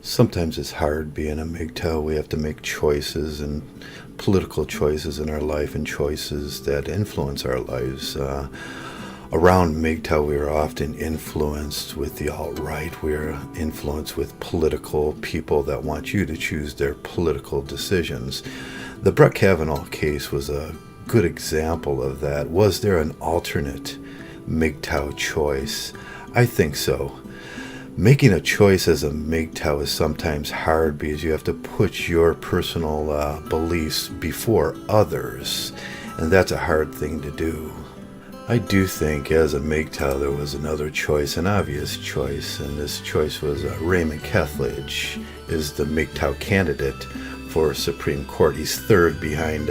Sometimes it's hard being a Mgtow. We have to make choices and political choices in our life and choices that influence our lives. Around Mgtow, we are often influenced with the alt-right. We're influenced with political people that want you to choose their political decisions. The Brett Kavanaugh case was a good example of that. Was there an alternate Mgtow choice? I think so. Making a choice as a Mgtow is sometimes hard because you have to put your personal beliefs before others, and that's a hard thing to do. I do think as a Mgtow there was another choice, an obvious choice, and this choice was Raymond Kethledge is the Mgtow candidate for Supreme Court. He's third behind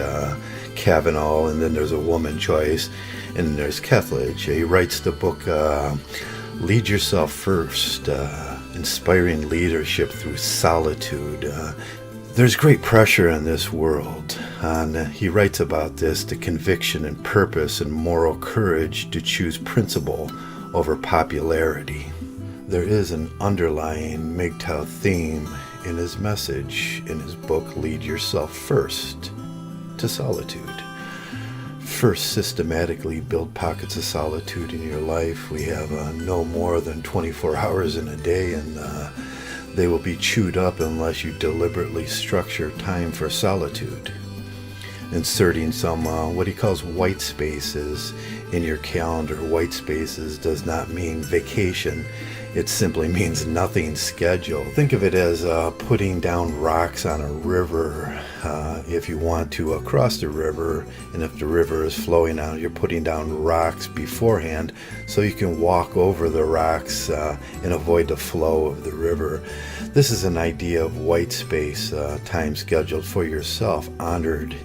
Kavanaugh, and then there's a woman choice, and there's Kethledge. He writes the book Lead Yourself First, Inspiring Leadership Through Solitude. There's great pressure in this world, and he writes about this, the conviction and purpose and moral courage to choose principle over popularity. There is an underlying Mgtow theme in his message in his book Lead Yourself First to Solitude. First, systematically build pockets of solitude in your life. We have no more than 24 hours in a day, and they will be chewed up unless you deliberately structure time for solitude. Inserting some what he calls white spaces in your calendar. White spaces does not mean vacation. It simply means nothing scheduled. Think of it as putting down rocks on a river. If you want to cross the river, and if the river is flowing out, you're putting down rocks beforehand so you can walk over the rocks and avoid the flow of the river. This is an idea of white space, time scheduled for yourself, honored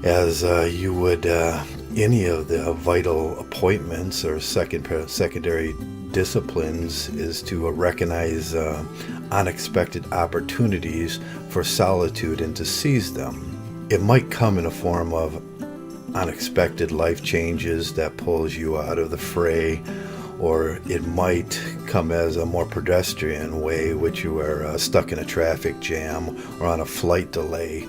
as you would any of the vital appointments or secondary disciplines, is to recognize unexpected opportunities for solitude and to seize them. It might come in a form of unexpected life changes that pulls you out of the fray, or it might come as a more pedestrian way, which you are stuck in a traffic jam or on a flight delay.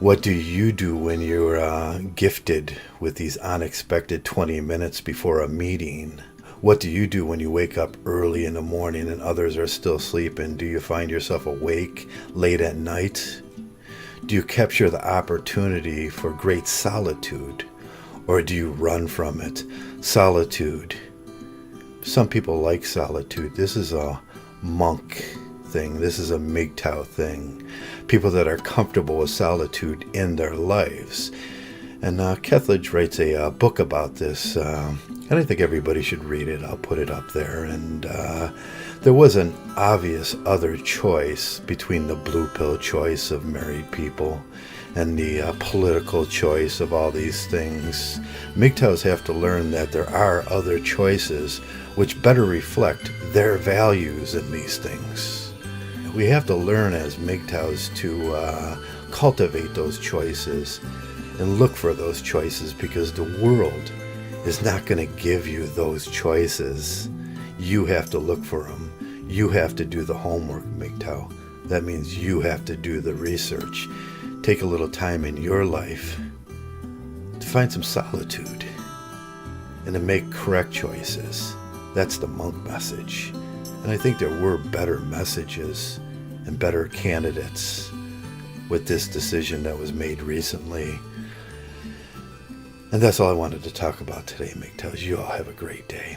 What do you do when you're gifted with these unexpected 20 minutes before a meeting? What do you do when you wake up early in the morning and others are still sleeping? Do you find yourself awake late at night? Do you capture the opportunity for great solitude, or do you run from it? Solitude. Some people like solitude. This is a monk thing. This is a Mgtow thing. People that are comfortable with solitude in their lives. And Kethledge writes a book about this, and I think everybody should read it. I'll put it up there. And there was an obvious other choice between the blue pill choice of married people and the political choice of all these things. Mgtows have to learn that there are other choices which better reflect their values in these things. We have to learn as Mgtows to cultivate those choices and look for those choices, because the world is not going to give you those choices. You have to look for them. You have to do the homework, Mgtow. That means you have to do the research. Take a little time in your life to find some solitude and to make correct choices. That's the monk message. And I think there were better messages and better candidates with this decision that was made recently. And that's all I wanted to talk about today, Mgtows. You all have a great day.